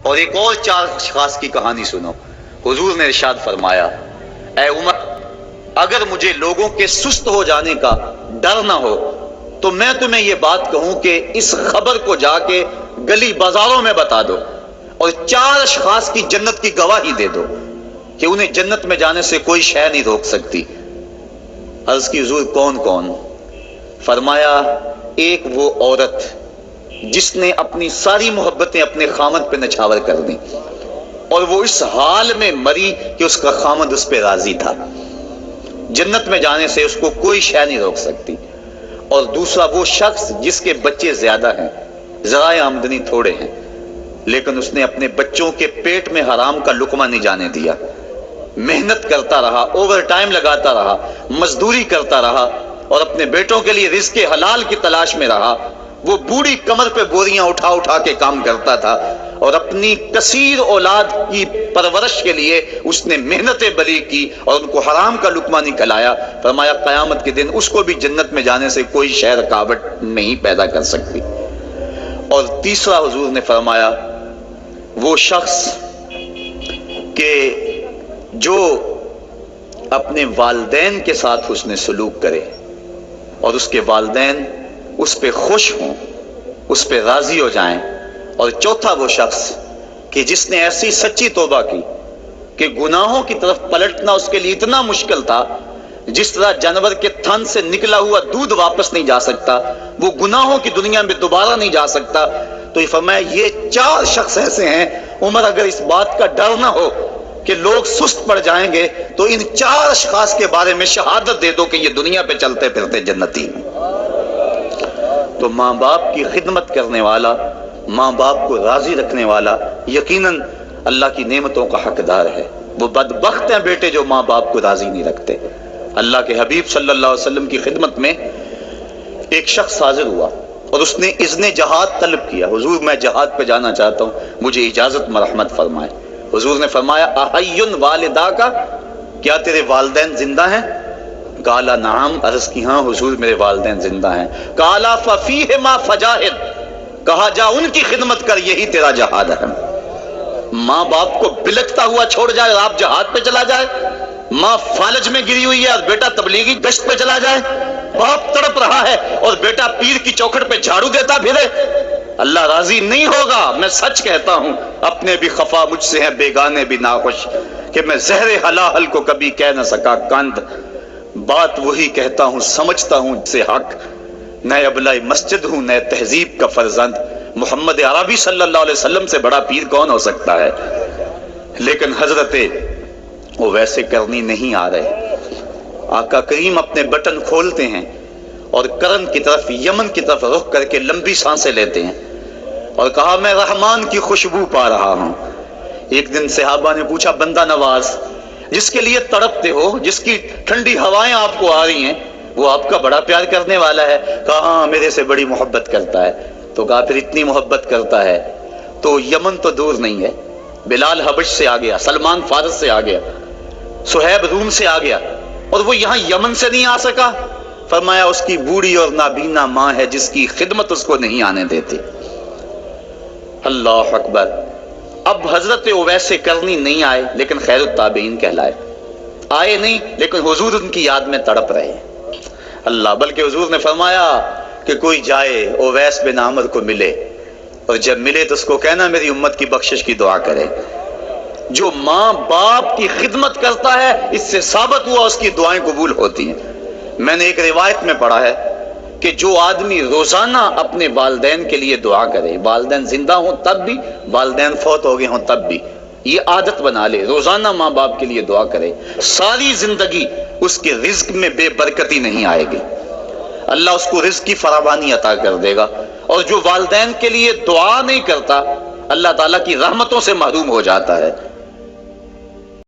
اور ایک اور 4 اشخاص کی کہانی سنو۔ حضور نے ارشاد فرمایا، اے عمر، اگر مجھے لوگوں کے سست ہو جانے کا ڈر نہ ہو تو میں تمہیں یہ بات کہوں کہ اس خبر کو جا کے گلی بازاروں میں بتا دو اور 4 اشخاص کی جنت کی گواہی دے دو کہ انہیں جنت میں جانے سے کوئی شے نہیں روک سکتی۔ عرض کی حضور کون کون؟ فرمایا، ایک وہ عورت جس نے اپنی ساری محبتیں اپنے خامد پہ نچھاور کر دیں اور وہ اس حال میں مری کہ اس کا خامد اس پہ راضی تھا، جنت میں جانے سے اس کو کوئی شے نہیں روک سکتی۔ اور دوسرا وہ شخص جس کے بچے زیادہ ہیں، ذرائع آمدنی تھوڑے ہیں، لیکن اس نے اپنے بچوں کے پیٹ میں حرام کا لقمہ نہیں جانے دیا، محنت کرتا رہا، اوور ٹائم لگاتا رہا، مزدوری کرتا رہا اور اپنے بیٹوں کے لیے رزق حلال کی تلاش میں رہا۔ وہ بوڑھی کمر پہ بوریاں اٹھا اٹھا کے کام کرتا تھا اور اپنی کثیر اولاد کی پرورش کے لیے اس نے محنتیں بری کی اور ان کو حرام کا لقمہ نہیں کھلایا۔ فرمایا قیامت کے دن اس کو بھی جنت میں جانے سے کوئی شے رکاوٹ نہیں پیدا کر سکتی۔ اور تیسرا حضور نے فرمایا، وہ شخص کہ جو اپنے والدین کے ساتھ حسن سلوک کرے اور اس کے والدین اس پہ خوش ہوں، اس پہ راضی ہو جائیں۔ اور چوتھا وہ شخص کہ جس نے ایسی سچی توبہ کی کہ گناہوں کی طرف پلٹنا اس کے لیے اتنا مشکل تھا، جس طرح جانور کے تھن سے نکلا ہوا دودھ واپس نہیں جا سکتا، وہ گناہوں کی دنیا میں دوبارہ نہیں جا سکتا۔ تو یہ فرمایا یہ 4 شخص ایسے ہیں، عمر اگر اس بات کا ڈر نہ ہو کہ لوگ سست پڑ جائیں گے تو ان 4 اشخاص کے بارے میں شہادت دے دو کہ یہ دنیا پہ چلتے پھرتے جنتی ہیں۔ تو ماں باپ کی خدمت کرنے والا، ماں باپ کو راضی رکھنے والا یقیناً اللہ کی نعمتوں کا حقدار ہے۔ وہ بدبخت ہیں بیٹے جو ماں باپ کو راضی نہیں رکھتے۔ اللہ کے حبیب صلی اللہ علیہ وسلم کی خدمت میں ایک شخص حاضر ہوا اور اس نے اذن جہاد طلب کیا، حضور میں جہاد پہ جانا چاہتا ہوں، مجھے اجازت مرحمت فرمائے۔ حضور نے فرمایا، احی والدہ کا، کیا تیرے والدین زندہ ہیں؟ قالا نعم، عرض کی ہاں حضور میرے والدین زندہ ہیں۔ قالا ففیہما فجاہد، کہا جا ان کی خدمت کر، یہی تیرا جہاد ہے۔ ماں باپ کو بلکتا ہوا چھوڑ جائے اور آپ جہاد پہ چلا جائے، ماں فالج میں گری ہوئی ہے اور بیٹا تبلیغی گشت پہ چلا جائے، باپ تڑپ رہا ہے اور بیٹا پیر کی چوکھٹ پہ جھاڑو دیتا پھرے، اللہ راضی نہیں ہوگا۔ میں سچ کہتا ہوں، اپنے بھی خفا مجھ سے ہیں، بیگانے بھی ناخوش، کہ میں زہر حلال کو کبھی کہہ نہ سکا کند، بات وہی کہتا ہوں سمجھتا ہوں سے حق، نئے ابلائی مسجد ہوں نئے تہذیب کا فرزند، محمد عربی صلی اللہ علیہ وسلم سے بڑا پیر کون ہو سکتا ہے؟ لیکن حضرت وہ ویسے کرنی نہیں آ رہے۔ آقا کریم اپنے بٹن کھولتے ہیں اور کرن کی طرف، یمن کی طرف رخ کر کے لمبی سانسیں لیتے ہیں اور کہا میں رحمان کی خوشبو پا رہا ہوں۔ ایک دن صحابہ نے پوچھا، بندہ نواز جس کے لیے تڑپتے ہو، جس کی ٹھنڈی ہوائیں آپ کو آ رہی ہیں، وہ آپ کا بڑا پیار کرنے والا ہے؟ کہا ہاں میرے سے بڑی محبت کرتا ہے۔ تو کہا پھر اتنی محبت کرتا ہے تو یمن تو دور نہیں ہے، بلال حبش سے آ گیا، سلمان فارس سے آ گیا، صہیب روم سے آ گیا، اور وہ یہاں یمن سے نہیں آ سکا؟ فرمایا اس کی بوڑھی اور نابینا ماں ہے جس کی خدمت اس کو نہیں آنے دیتی۔ اللہ اکبر۔ اب حضرت اویس کرنی نہیں آئے لیکن خیر التابعین کہلائے، آئے نہیں لیکن حضور ان کی یاد میں تڑپ رہے ہیں۔ اللہ، بلکہ حضور نے فرمایا کہ کوئی جائے اویس بن عامر کو ملے اور جب ملے تو اس کو کہنا میری امت کی بخشش کی دعا کرے۔ جو ماں باپ کی خدمت کرتا ہے اس سے ثابت ہوا اس کی دعائیں قبول ہوتی ہیں۔ میں نے ایک روایت میں پڑھا ہے کہ جو آدمی روزانہ اپنے والدین کے لیے دعا کرے، والدین زندہ ہوں تب بھی، والدین فوت ہو گئے ہوں تب بھی، یہ عادت بنا لے، روزانہ ماں باپ کے لیے دعا کرے، ساری زندگی اس کے رزق میں بے برکتی نہیں آئے گی، اللہ اس کو رزق کی فراوانی عطا کر دے گا۔ اور جو والدین کے لیے دعا نہیں کرتا اللہ تعالیٰ کی رحمتوں سے محروم ہو جاتا ہے۔